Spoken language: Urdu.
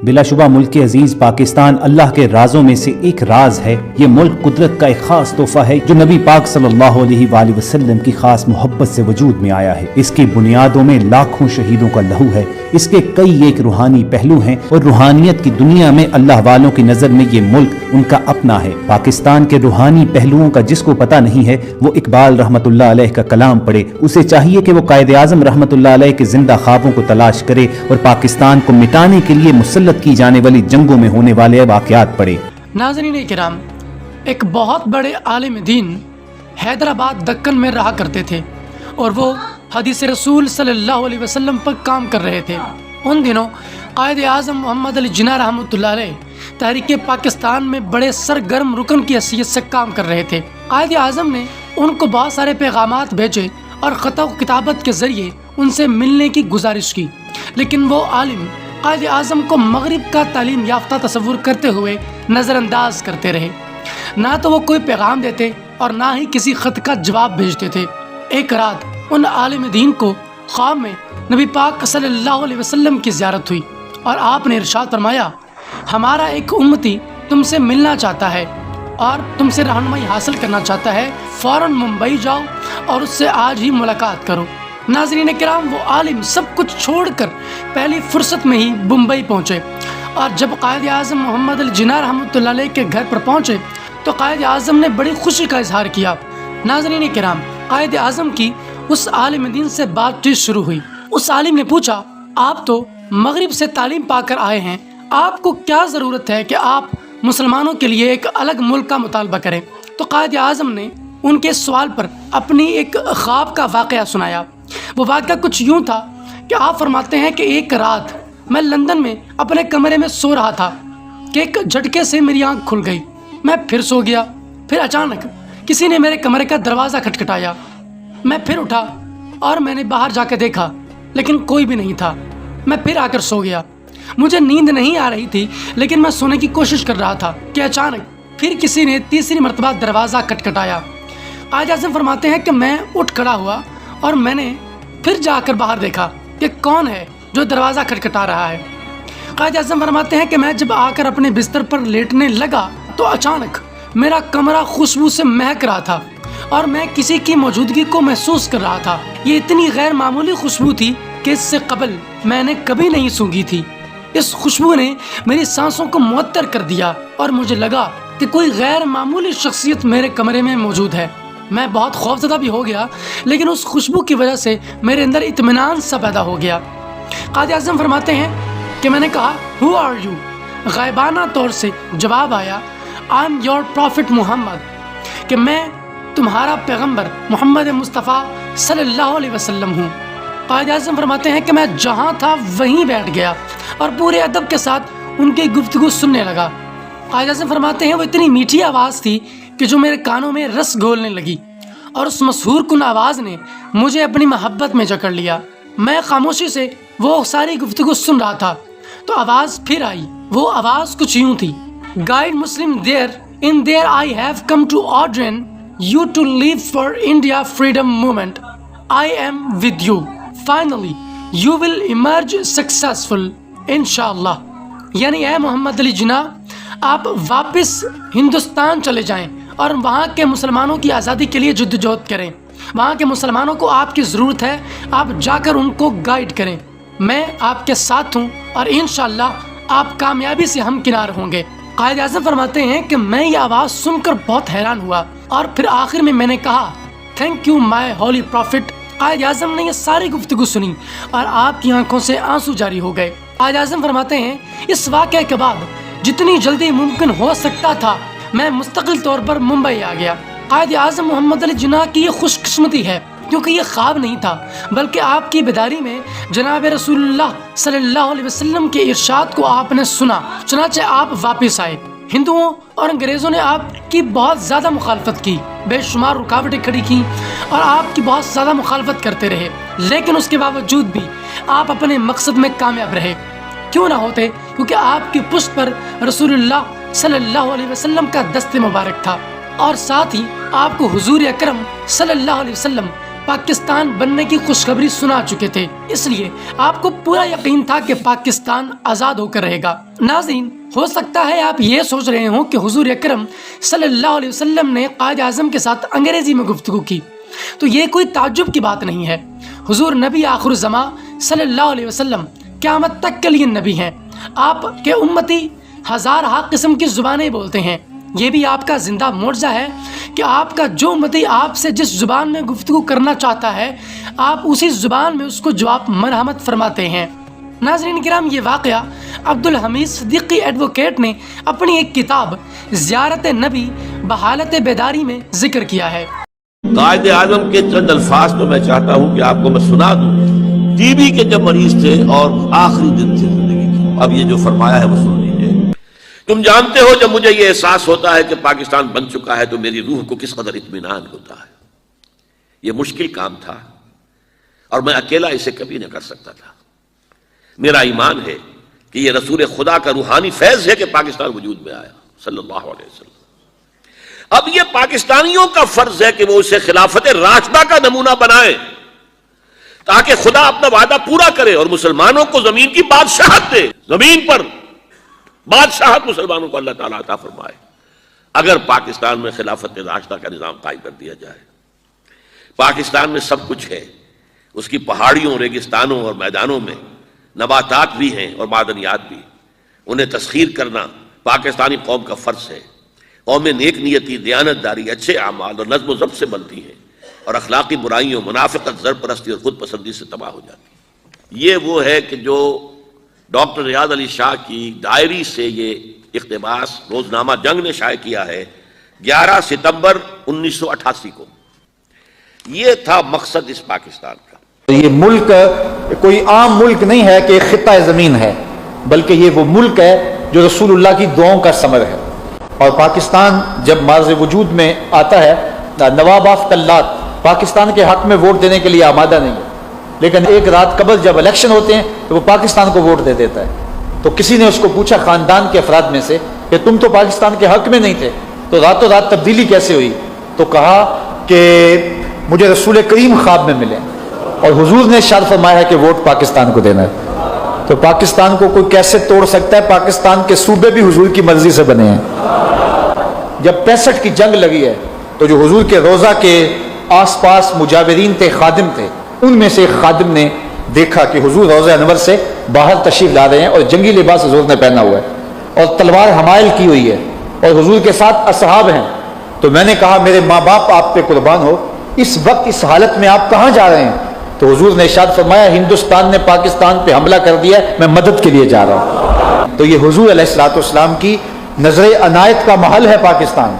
بلا شبہ ملک عزیز پاکستان اللہ کے رازوں میں سے ایک راز ہے۔ یہ ملک قدرت کا ایک خاص تحفہ ہے جو نبی پاک صلی اللہ علیہ وآلہ وسلم کی خاص محبت سے وجود میں آیا ہے۔ اس کی بنیادوں میں لاکھوں شہیدوں کا لہو ہے۔ اس کے کئی ایک روحانی پہلو ہیں اور روحانیت کی دنیا میں اللہ والوں کی نظر میں یہ ملک ان کا اپنا ہے۔ پاکستان کے روحانی پہلوؤں کا جس کو پتہ نہیں ہے وہ اقبال رحمت اللہ علیہ کا کلام پڑھے۔ اسے چاہیے کہ وہ قائد اعظم رحمت اللہ علیہ کے زندہ خوابوں کو تلاش کرے اور پاکستان کو مٹانے کے لیے مسلط کی جانے والی جنگوں میں ہونے والے واقعات پڑھے۔ ناظرین کرام، ایک بہت بڑے عالم دین حیدرآباد دکن میں رہا کرتے تھے اور وہ حدیث رسول صلی اللہ علیہ وسلم پر کام کر رہے تھے۔ ان دنوں قائد اعظم محمد علی جناح رحمۃ اللہ علیہ تحریک پاکستان میں بڑے سرگرم رکن کی حیثیت سے کام کر رہے تھے۔ قائد اعظم نے ان کو بہت سارے پیغامات بھیجے اور خط و کتابت کے ذریعے ان سے ملنے کی گزارش کی، لیکن وہ عالم قائد اعظم کو مغرب کا تعلیم یافتہ تصور کرتے ہوئے نظر انداز کرتے رہے۔ نہ تو وہ کوئی پیغام دیتے اور نہ ہی کسی خط کا جواب بھیجتے تھے۔ ایک رات ان عالم دین کو خواب میں نبی پاک صلی اللہ علیہ وسلم کی زیارت ہوئی اور آپ نے ارشاد فرمایا، ہمارا ایک امتی تم سے ملنا چاہتا ہے اور تم سے رہنمائی حاصل کرنا چاہتا ہے، فوراً ممبئی جاؤ اور اس سے آج ہی ملاقات کرو۔ ناظرین کرام، وہ عالم سب کچھ چھوڑ کر پہلی فرصت میں ہی ممبئی پہنچے اور جب قائد اعظم محمد علی جناح رحمۃ اللہ علیہ کے گھر پر پہنچے تو قائد اعظم نے بڑی خوشی کا اظہار کیا۔ ناظرین کرام، قائد اعظم کی اس عالم دین سے بات چیت شروع ہوئی۔ اس عالم نے پوچھا، آپ تو مغرب سے تعلیم پا کر آئے ہیں، آپ کو کیا ضرورت ہے کہ آپ مسلمانوں کے لیے ایک الگ ملک کا مطالبہ کریں؟ تو قائد اعظم نے ان کے سوال پر اپنی ایک خواب کا واقعہ سنایا۔ وہ واقعہ کچھ یوں تھا کہ آپ فرماتے ہیں کہ ایک رات میں لندن میں اپنے کمرے میں سو رہا تھا کہ ایک جھٹکے سے میری آنکھ کھل گئی۔ میں پھر سو گیا، پھر اچانک کسی نے میرے کمرے کا دروازہ کھٹکھٹایا۔ میں پھر اٹھا اور میں نے باہر جا کے دیکھا لیکن کوئی بھی نہیں تھا۔ میں پھر آ کر سو گیا۔ مجھے نیند نہیں آ رہی تھی لیکن میں سونے کی کوشش کر رہا تھا کہ اچانک پھر کسی نے تیسری مرتبہ دروازہ کھٹکھٹایا۔ قائد اعظم فرماتے ہیں کہ میں اٹھ کھڑا ہوا اور میں نے پھر جا کر باہر دیکھا کہ کون ہے جو دروازہ کھٹکھٹا رہا ہے۔ قائد اعظم فرماتے ہیں کہ میں جب آ کر اپنے بستر پر لیٹنے لگا تو اچانک میرا کمرہ خوشبو سے مہک رہا تھا اور میں کسی کی موجودگی کو محسوس کر رہا تھا۔ یہ اتنی غیر معمولی خوشبو تھی کہ اس سے قبل میں نے کبھی نہیں سونگھی تھی۔ اس خوشبو نے میری سانسوں کو معطر کر دیا اور مجھے لگا کہ کوئی غیر معمولی شخصیت میرے کمرے میں موجود ہے۔ میں بہت خوفزدہ بھی ہو گیا لیکن اس خوشبو کی وجہ سے میرے اندر اطمینان سا پیدا ہو گیا۔ قائد اعظم فرماتے ہیں کہ میں نے کہا، Who are you؟ غائبانہ طور سے جواب آیا، I'm your prophet محمد، کہ میں تمہارا پیغمبر محمد مصطفیٰ صلی اللہ علیہ وسلم ہوں۔ قائد اعظم فرماتے ہیں کہ میں جہاں تھا وہیں بیٹھ گیا اور پورے ادب کے ساتھ ان کی گفتگو سننے لگا۔ قائد اعظم فرماتے ہیں وہ اتنی میٹھی آواز تھی کہ جو میرے کانوں میں رس گھولنے لگی اور اس مسحور کن آواز نے مجھے اپنی محبت میں جکڑ لیا۔ میں خاموشی سے وہ ساری گفتگو سن رہا تھا تو آواز پھر آئی۔ وہ آواز کچھ یوں تھی، Guide Muslim in there I have come to ordain you to live for India freedom movement. I am with you. Finally, you will emerge successful, inshallah. یعنی اے محمد علی جناح، آپ واپس ہندوستان چلے جائیں اور وہاں کے مسلمانوں کی آزادی کے لیے جدوجہد کریں۔ وہاں کے مسلمانوں کو آپ کی ضرورت ہے، آپ جا کر ان کو گائیڈ کریں۔ میں آپ کے ساتھ ہوں اور انشاءاللہ آپ کامیابی سے ہمکنار ہوں گے۔ قائد اعظم فرماتے ہیں کہ میں یہ آواز سن کر بہت حیران ہوا اور پھر آخر میں نے کہا، thank you my holy prophet. Quaid Azam نے یہ ساری گفتگو سنی اور آپ کی آنکھوں سے آنسو جاری ہو گئے۔ قائد اعظم فرماتے ہیں اس واقعے کے بعد جتنی جلدی ممکن ہو سکتا تھا میں مستقل طور پر ممبئی آ گیا۔ قائد اعظم محمد علی جناح کی یہ خوش قسمتی ہے کیونکہ یہ خواب نہیں تھا بلکہ آپ کی بیداری میں جناب رسول اللہ صلی اللہ علیہ وسلم کے ارشاد کو آپ نے سنا، چنانچہ آپ واپس آئے۔ ہندوؤں اور انگریزوں نے آپ کی بہت زیادہ مخالفت کی، بے شمار رکاوٹیں کھڑی کیں اور آپ کی بہت زیادہ مخالفت کرتے رہے، لیکن اس کے باوجود بھی آپ اپنے مقصد میں کامیاب رہے۔ کیوں نہ ہوتے؟ کیونکہ آپ کی پشت پر رسول اللہ صلی اللہ علیہ وسلم کا دست مبارک تھا اور ساتھ ہی آپ کو حضور اکرم صلی اللہ علیہ وسلم پاکستان بننے کی خوشخبری سنا چکے تھے، اس لیے آپ کو پورا یقین تھا کہ پاکستان آزاد ہو کر رہے گا۔ ناظرین، ہو سکتا ہے آپ یہ سوچ رہے ہوں کہ حضور اکرم صلی اللہ علیہ وسلم نے قائد اعظم کے ساتھ انگریزی میں گفتگو کی، تو یہ کوئی تعجب کی بات نہیں ہے۔ حضور نبی آخر الزمان صلی اللہ علیہ وسلم قیامت تک کے لیے نبی ہیں۔ آپ کے امتی ہزارہ قسم کی زبانیں بولتے ہیں۔ یہ بھی آپ کا زندہ معجزہ ہے کہ آپ کا جو امتی آپ سے جس زبان میں گفتگو کرنا چاہتا ہے، آپ اسی زبان میں اس کو جواب مرحمت فرماتے ہیں۔ ناظرین کرام، یہ واقعہ عبدالحمید صدیقی ایڈوکیٹ نے اپنی ایک کتاب زیارت نبی بحالت بیداری میں ذکر کیا ہے۔ قائد اعظم کے چند الفاظ تو میں چاہتا ہوں کہ آپ کو میں سنا دوں۔ ٹی بی کے جب مریض تھے اور آخری دن تھے زندگی کے، اب یہ جو فرمایا ہے وہ سن لیجیے۔ تم جانتے ہو جب مجھے یہ احساس ہوتا ہے کہ پاکستان بن چکا ہے تو میری روح کو کس قدر اطمینان ہوتا ہے۔ یہ مشکل کام تھا اور میں اکیلا اسے کبھی نہ کر سکتا تھا۔ میرا ایمان ہے کہ یہ رسول خدا کا روحانی فیض ہے کہ پاکستان وجود میں آیا صلی اللہ علیہ وسلم۔ اب یہ پاکستانیوں کا فرض ہے کہ وہ اسے خلافت راشدہ کا نمونہ بنائیں تاکہ خدا اپنا وعدہ پورا کرے اور مسلمانوں کو زمین کی بادشاہت دے، زمین پر بادشاہت مسلمانوں کو اللہ تعالیٰ عطا فرمائے اگر پاکستان میں خلافت راشدہ کا نظام قائم کر دیا جائے۔ پاکستان میں سب کچھ ہے، اس کی پہاڑیوں، ریگستانوں اور میدانوں میں نباتات بھی ہیں اور معدنیات بھی۔ انہیں تسخیر کرنا پاکستانی قوم کا فرض ہے۔ قوم نیک نیتی، دیانتداری، اچھے اعمال اور نظم و ضبط سے بنتی ہیں اور اخلاقی برائیوں، منافقت، زرپرستی اور خود پسندی سے تباہ ہو جاتی ہے۔ یہ وہ ہے کہ جو ڈاکٹر ریاض علی شاہ کی ڈائری سے یہ اقتباس روزنامہ جنگ نے شائع کیا ہے 11 ستمبر 1988 کو۔ یہ تھا مقصد اس پاکستان کا۔ یہ ملک کوئی عام ملک نہیں ہے کہ خطہ زمین ہے، بلکہ یہ وہ ملک ہے جو رسول اللہ کی دعاؤں کا ثمر ہے۔ اور پاکستان جب مارز وجود میں آتا ہے، نواب آف کلات پاکستان کے حق میں ووٹ دینے کے لیے آمادہ نہیں ہے، لیکن ایک رات قبل جب الیکشن ہوتے ہیں تو وہ پاکستان کو ووٹ دے دیتا ہے۔ تو کسی نے اس کو پوچھا خاندان کے افراد میں سے کہ تم تو پاکستان کے حق میں نہیں تھے، تو راتوں رات تبدیلی کیسے ہوئی؟ تو کہا کہ مجھے رسول کریم خواب میں ملے اور حضور نے ارشاد فرمایا ہے کہ ووٹ پاکستان کو دینا ہے۔ تو پاکستان کو کوئی کیسے توڑ سکتا ہے؟ پاکستان کے صوبے بھی حضور کی مرضی سے بنے ہیں۔ جب 65 کی جنگ لگی ہے تو جو حضور کے روضہ کے آس پاس مجاورین تھے، خادم تھے، ان میں سے ایک خادم نے دیکھا کہ حضور روضہ انور سے باہر تشریف لا رہے ہیں اور جنگی لباس حضور نے پہنا ہوا ہے اور تلوار حمائل کی ہوئی ہے اور حضور کے ساتھ اصحاب ہیں۔ تو میں نے کہا میرے ماں باپ آپ پہ قربان ہو، اس وقت اس حالت میں آپ کہاں جا رہے ہیں؟ تو حضور نے ارشاد فرمایا ہندوستان نے پاکستان پہ حملہ کر دیا ہے، میں مدد کے لیے جا رہا ہوں۔ تو یہ حضور علیہ الصلوۃ والسلام کی نظر عنایت کا محل ہے پاکستان۔